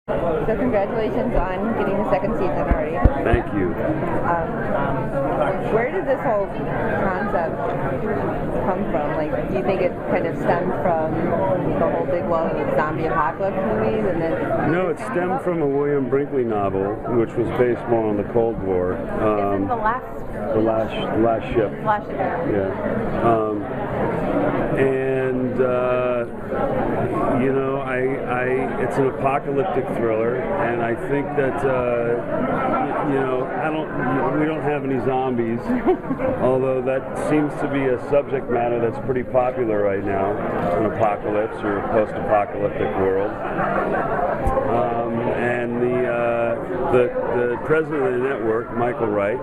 So congratulations on getting the second season already. Thank you. Where did this whole concept come from? Like, do you think it kind of stemmed from the whole big wall of zombie apocalypse movies, and then? No, it stemmed from a William Brinkley novel, which was based more on the Cold War. Isn't the last ship. Last ship. Yeah. You know, it's an apocalyptic thriller, and I think that, we don't have any zombies, although that seems to be a subject matter that's pretty popular right now, an apocalypse or a post-apocalyptic world. And the president of the network, Michael Wright,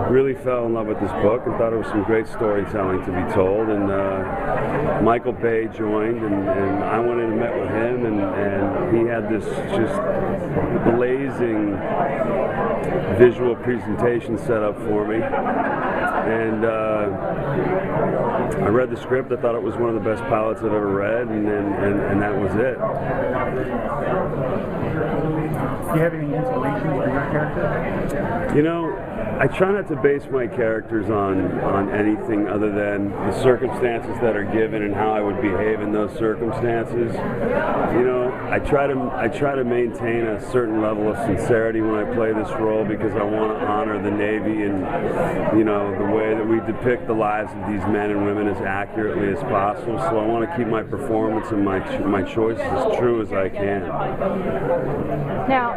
really fell in love with this book and thought it was some great storytelling to be told. And Michael Bay joined, and I went in and met with him, and he had this just blazing visual presentation set up for me. And I read the script. I thought it was one of the best pilots I've ever read, and that was it. Do you have any inspiration for your character? You know, I try not to base my characters on anything other than the circumstances that are given and how I would behave in those circumstances. You know, I try to maintain a certain level of sincerity when I play this role, because I want to honor the Navy and, you know, the way that we depict the lives of these men and women as accurately as possible. So I want to keep my performance and my choices as true as I can. Now,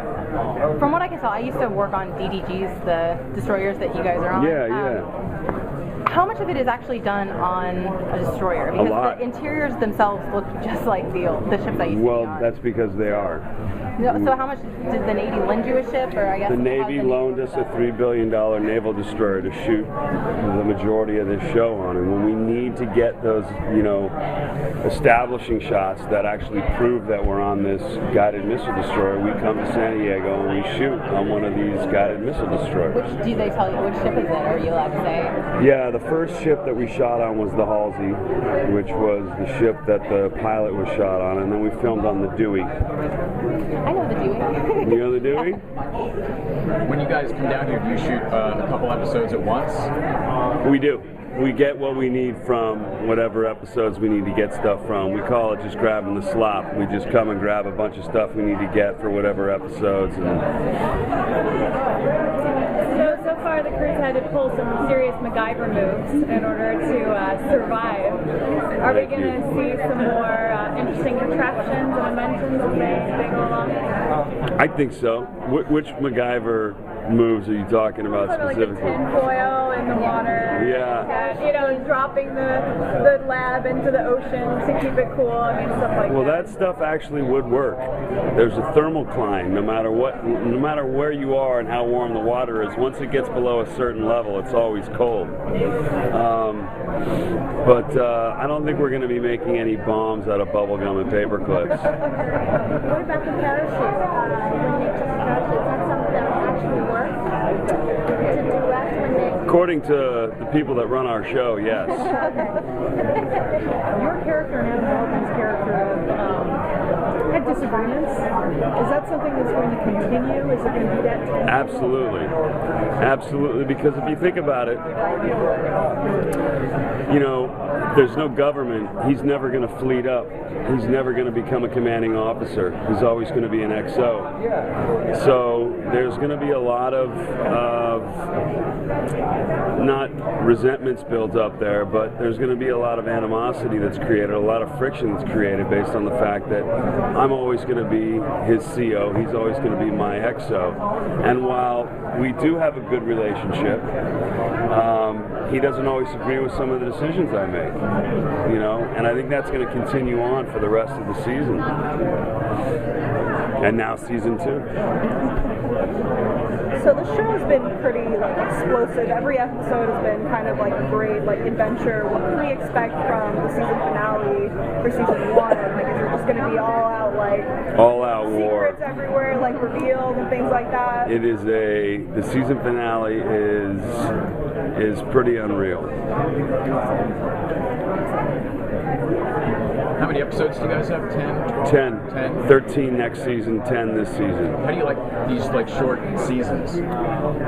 from what I can tell, I used to work on DDGs, the destroyers that you guys are on. Yeah. How much of it is actually done on a destroyer? Because the interiors themselves look just like the ships I used to be on. Well, that's because they are. So how much did the Navy lend you a ship, or I guess the Navy loaned us a $3 billion naval destroyer to shoot the majority of this show on, and when we need to get those, you know, establishing shots that actually prove that we're on this guided missile destroyer, we come to San Diego and we shoot on one of these guided missile destroyers. Do they tell you which ship is it? Are you allowed to say? Yeah, the first ship that we shot on was the Halsey, which was the ship that the pilot was shot on, and then we filmed on the Dewey. I know the Dewey. You know the Dewey? When you guys come down here, do you shoot a couple episodes at once? We do. We get what we need from whatever episodes we need to get stuff from. We call it just grabbing the slop. We just come and grab a bunch of stuff we need to get for whatever episodes. So far the crew's had to pull some serious MacGyver moves in order to survive. Are we going to see some more interesting contraptions and inventions as they go along? I think so. Which MacGyver moves are you talking about specifically? Like a tinfoil in the water. Yeah. And, you know, dropping the lab into the ocean to keep it cool. I mean, stuff like that. Well, that stuff actually would work. There's a thermal climb, no matter where you are and how warm the water is. Once it gets below a certain level, it's always cold. But I don't think we're going to be making any bombs out of bubble gum and paper clips. What about the parachute? Is that something that would actually work to do that when they... According to the people that run our show, yes. Your character and Adam Waldman's character had disagreements. Is that something that's going to continue? Is it going to be that? Absolutely. Absolutely, because if you think about it, you know, there's no government. He's never going to fleet up. He's never going to become a commanding officer. He's always going to be an XO. So there's going to be a lot of not resentments built up there, but there's going to be a lot of animosity that's created, a lot of friction that's created based on the fact that I'm always going to be his CO. He's always going to be my XO. And while we do have a good relationship, he doesn't always agree with some of the decisions I make, you know, and I think that's going to continue on for the rest of the season. And now season 2. So the show has been pretty explosive. Every episode has been kind of like a great adventure. What can we expect from the season finale for season 1? Like, is it just going to be all out war, secrets everywhere, revealed and things like that? It is the season finale is pretty unreal. How many episodes do you guys have? 10, 12? 10. 10? 13 next season, 10 this season. How do you like these short seasons?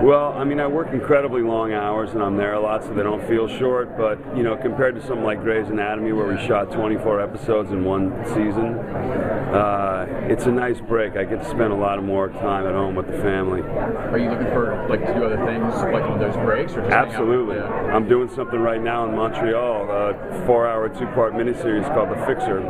Well, I mean, I work incredibly long hours and I'm there a lot, so they don't feel short. But compared to something like Grey's Anatomy, where we shot 24 episodes in one season, it's a nice break. I get to spend a lot more time at home with the family. Are you looking for to do other things like on those breaks, or just Absolutely. hang out with, I'm doing something right now in Montreal, a 4-hour, 2-part miniseries called The Fixer,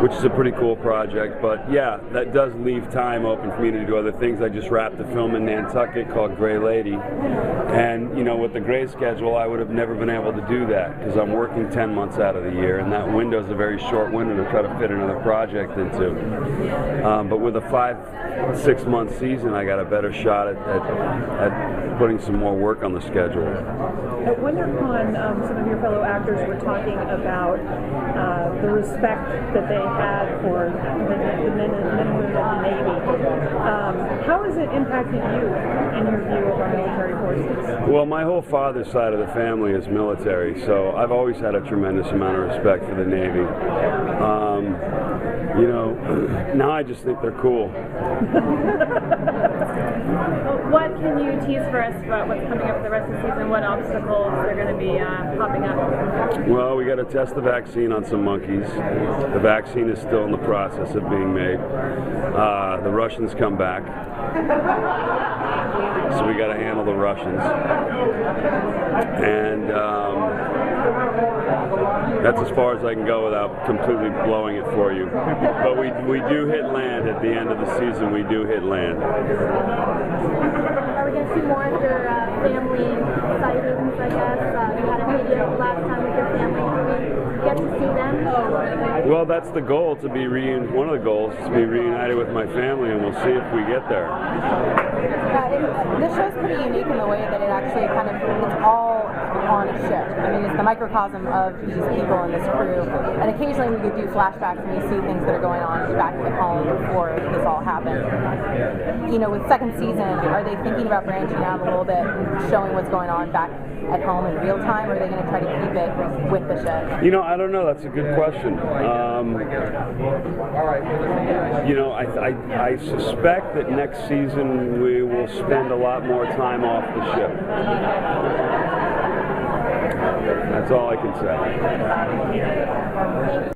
which is a pretty cool project. But yeah, that does leave time open for me to do other things. I just wrapped a film in Nantucket called Grey Lady, and with the Grey schedule, I would have never been able to do that because I'm working 10 months out of the year, and that window is a very short window to try to fit another project into. But with a 5-6 month season, I got a better shot at putting some more work on the schedule. At WonderCon, some of your fellow actors were talking about the respect that they had for the men and women of the Navy. How has it impacted you in your view of our military forces? Well, my whole father's side of the family is military, so I've always had a tremendous amount of respect for the Navy. Now I just think they're cool. What can you tease for us about what's coming up for the rest of the season? What obstacles are going to be popping up? Well, we got to test the vaccine on some monkeys. The vaccine is still in the process of being made. The Russians come back, so we got to handle the Russians. And that's as far as I can go without completely blowing it for you. But we do hit land at the end of the season. We do hit land. Are we going to see more of your family sightings, I guess? You had a video last time with your family. Can we get to see them? Well, that's the goal, to be one of the goals is to be reunited with my family, and we'll see if we get there. This show's pretty unique in the way that it actually it's all on a ship. I mean, it's the microcosm of these people and this crew. And occasionally we could do flashbacks and we see things that are going on back at home before this all happened. With second season, are they thinking about branching out a little bit, showing what's going on back at home in real time, or are they going to try to keep it with the ship? I don't know. That's a good question. I suspect that next season we will spend a lot more time off the ship. That's all I can say.